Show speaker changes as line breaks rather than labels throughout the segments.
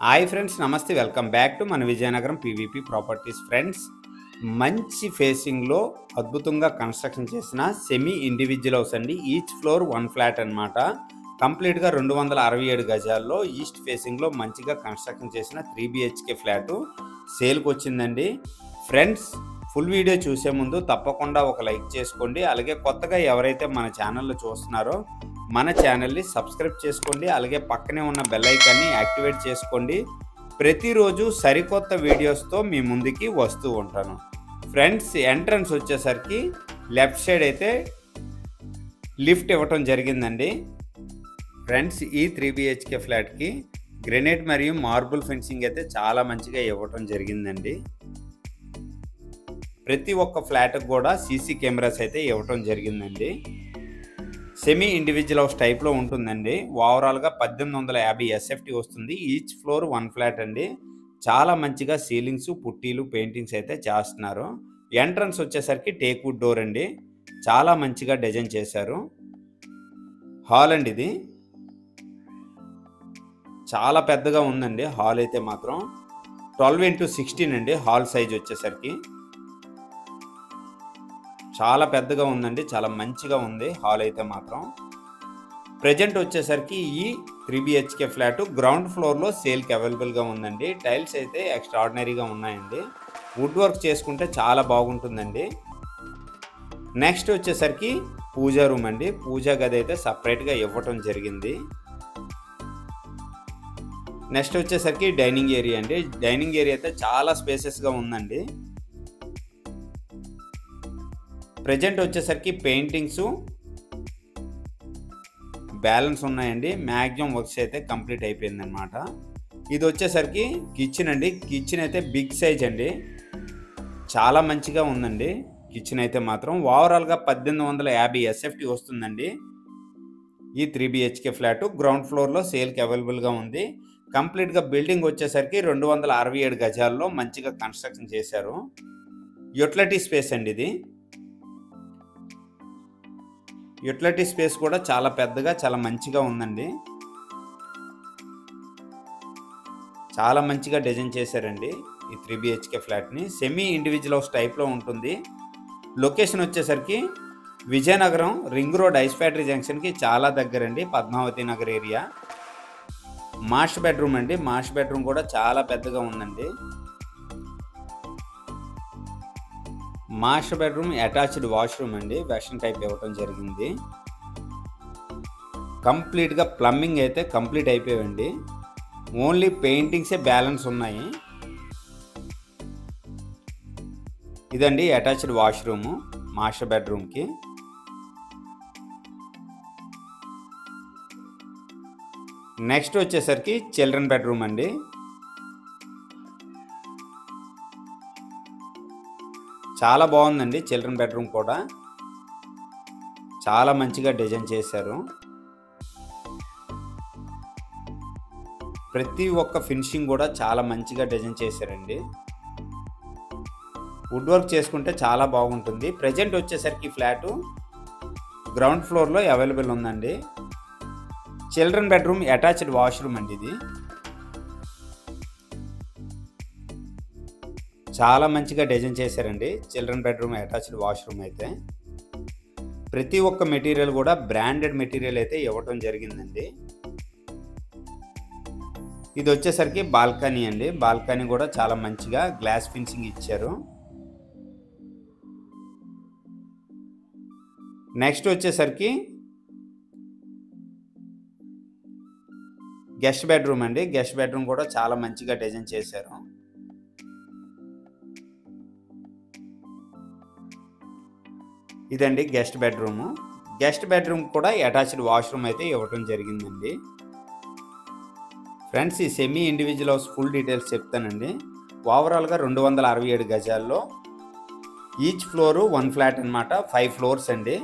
Hi friends, నమస్తే. Welcome back to మన Vizianagaram PVP properties. Friends, మంచి ఫేసింగ్లో అద్భుతంగా కన్స్ట్రక్షన్ చేసిన సెమీ ఇండివిజువల్ హౌస్ అండి. ఈచ్ ఫ్లోర్ 1 ఫ్లాట్ అనమాట. కంప్లీట్గా 267 గజాల్లో ఈస్ట్ ఫేసింగ్లో మంచిగా కన్స్ట్రక్షన్ చేసిన 3 BHK ఫ్లాటు సేల్కి వచ్చిందండి. ఫ్రెండ్స్, ఫుల్ వీడియో చూసే ముందు తప్పకుండా ఒక లైక్ చేసుకోండి. అలాగే కొత్తగా ఎవరైతే మన ఛానల్లో చూస్తున్నారో మన ఛానల్ని సబ్స్క్రైబ్ చేసుకోండి. అలాగే పక్కనే ఉన్న బెల్ ఐకాన్ని యాక్టివేట్ చేసుకోండి. ప్రతిరోజు సరికొత్త వీడియోస్తో మీ ముందుకి వస్తూ ఉంటాను. ఫ్రెండ్స్, ఎంట్రన్స్ వచ్చేసరికి లెఫ్ట్ సైడ్ అయితే లిఫ్ట్ ఇవ్వటం జరిగిందండి. ఫ్రెండ్స్, ఈ 3 BHK ఫ్లాట్కి గ్రెనైట్ మరియు మార్బుల్ ఫెన్సింగ్ అయితే చాలా మంచిగా ఇవ్వటం జరిగిందండి. ప్రతి ఒక్క ఫ్లాట్కి కూడా సీసీ కెమెరాస్ అయితే ఇవ్వటం జరిగిందండి. సెమీ ఇండివిజువల్ హౌస్ టైప్లో ఉంటుందండి. ఓవరాల్గా 1850 SFT వస్తుంది. ఈచ్ ఫ్లోర్ 1 ఫ్లాట్ అండి. చాలా మంచిగా సీలింగ్స్, పుట్టీలు, పెయింటింగ్స్ అయితే చేస్తున్నారు. ఎంట్రన్స్ వచ్చేసరికి టేక్ వుడ్ డోర్ అండి. చాలా మంచిగా డిజైన్ చేశారు. హాల్ అండి, ఇది చాలా పెద్దగా ఉందండి. హాల్ అయితే మాత్రం 12x16 అండి. హాల్ సైజ్ వచ్చేసరికి చాలా పెద్దగా ఉందండి. చాలా మంచిగా ఉంది హాల్ అయితే మాత్రం. ప్రజెంట్ వచ్చేసరికి ఈ 3 BHK ఫ్లాట్ గ్రౌండ్ ఫ్లోర్లో సేల్కి అవైలబుల్గా ఉందండి. టైల్స్ అయితే ఎక్స్ట్రాడినరీగా ఉన్నాయండి. వుడ్ వర్క్ చేసుకుంటే చాలా బాగుంటుందండి. నెక్స్ట్ వచ్చేసరికి పూజా రూమ్ అండి. పూజా గది అయితే సపరేట్గా ఇవ్వటం జరిగింది. నెక్స్ట్ వచ్చేసరికి డైనింగ్ ఏరియా అండి. డైనింగ్ ఏరియా అయితే చాలా స్పేసెస్గా ఉందండి. ప్రజెంట్ వచ్చేసరికి పెయింటింగ్స్ బ్యాలెన్స్ ఉన్నాయండి. మ్యాక్సిమం వర్క్స్ అయితే కంప్లీట్ అయిపోయింది అనమాట. ఇది వచ్చేసరికి కిచెన్ అండి. కిచెన్ అయితే బిగ్ సైజ్ అండి. చాలా మంచిగా ఉందండి కిచెన్ అయితే మాత్రం. ఓవరాల్గా 1850 SFT వస్తుందండి. ఈ 3 BHK ఫ్లాట్ గ్రౌండ్ ఫ్లోర్లో సేల్కి అవైలబుల్గా ఉంది. కంప్లీట్గా బిల్డింగ్ వచ్చేసరికి 267 గజాల్లో మంచిగా కన్స్ట్రక్షన్ చేశారు. యూటిలిటీ స్పేస్ అండి ఇది. యూటిలిటీ స్పేస్ కూడా చాలా పెద్దగా, చాలా మంచిగా ఉందండి. చాలా మంచిగా డిజైన్ చేశారండి ఈ 3 BHK ఫ్లాట్ని. సెమీ ఇండివిజువల్ హౌస్ టైప్లో ఉంటుంది. లొకేషన్ వచ్చేసరికి Vizianagaram ring road ice factory జంక్షన్కి చాలా దగ్గరండి. Padmavathi Nagar area. Master bedroom అండి. మాస్టర్ బెడ్రూమ్ కూడా చాలా పెద్దగా ఉందండి. మాస్టర్ బెడ్రూమ్ అటాచ్డ్ వాష్రూమ్ అండి. వెస్టర్న్ టైప్ ఇవ్వటం జరిగింది. కంప్లీట్గా ప్లంబింగ్ అయితే కంప్లీట్ అయిపోయాయండి. ఓన్లీ పెయింటింగ్సే బ్యాలెన్స్ ఉన్నాయి. ఇదండి అటాచ్డ్ వాష్రూము మాస్టర్ బెడ్రూమ్కి. నెక్స్ట్ వచ్చేసరికి చిల్డ్రన్ బెడ్రూమ్ అండి. చాలా బాగుందండి చిల్డ్రన్ బెడ్రూమ్ కూడా. చాలా మంచిగా డిజైన్ చేశారు. ప్రతి ఒక్క ఫినిషింగ్ కూడా చాలా మంచిగా డిజైన్ చేశారండి. వుడ్ వర్క్ చేసుకుంటే చాలా బాగుంటుంది. ప్రజెంట్ వచ్చేసరికి ఫ్లాటు గ్రౌండ్ ఫ్లోర్లో అవైలబుల్ ఉందండి. చిల్డ్రన్ బెడ్రూమ్ అటాచ్డ్ వాష్రూమ్ అండి ఇది. చాలా మంచిగా డిజైన్ చేశారండి చిల్డ్రన్ బెడ్రూమ్ అటాచ్డ్ వాష్రూమ్ అయితే. ప్రతి ఒక్క మెటీరియల్ కూడా బ్రాండెడ్ మెటీరియల్ అయితే ఇవ్వటం జరిగిందండి. ఇది వచ్చేసరికి బాల్కనీ అండి. బాల్కనీ కూడా చాలా మంచిగా గ్లాస్ ఫినిషింగ్ ఇచ్చారు. నెక్స్ట్ వచ్చేసరికి గెస్ట్ బెడ్రూమ్ అండి. గెస్ట్ బెడ్రూమ్ కూడా చాలా మంచిగా డిజైన్ చేశారు. ఇదండి గెస్ట్ బెడ్రూము. గెస్ట్ బెడ్రూమ్ కూడా అటాచ్డ్ వాష్రూమ్ అయితే ఇవ్వటం జరిగిందండి. ఫ్రెండ్స్, ఈ semi individual house full details చెప్తానండి. ఓవరాల్గా 267 గజాల్లో ఈచ్ ఫ్లోరు 1 ఫ్లాట్ అనమాట. 5 ఫ్లోర్స్ అండి.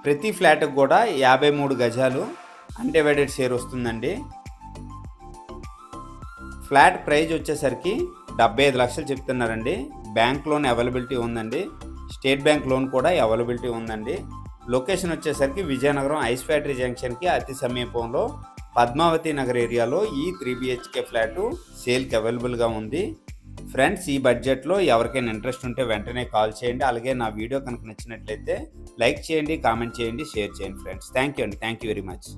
ప్రతి ఫ్లాట్కి కూడా 53 గజాలు అన్డివైడెడ్ షేర్ వస్తుందండి. ఫ్లాట్ ప్రైజ్ వచ్చేసరికి 75 లక్షలు చెప్తున్నారండి. బ్యాంక్ లోన్ అవైలబిలిటీ ఉందండి. స్టేట్ బ్యాంక్ లోన్ కూడా అవైలబిలిటీ ఉందండి. లొకేషన్ వచ్చేసరికి విజయనగరం ఐస్ ఫ్యాక్టరీ జంక్షన్కి అతి సమీపంలో పద్మావతి నగర్ ఏరియాలో ఈ 3 BHK ఫ్లాటు సేల్కి అవైలబుల్గా ఉంది. ఫ్రెండ్స్, ఈ బడ్జెట్లో ఎవరికైనా ఇంట్రెస్ట్ ఉంటే వెంటనే కాల్ చేయండి. అలాగే నా వీడియో కనుక నచ్చినట్లయితే లైక్ చేయండి, కామెంట్ చేయండి, షేర్ చేయండి friends. Thank you very much.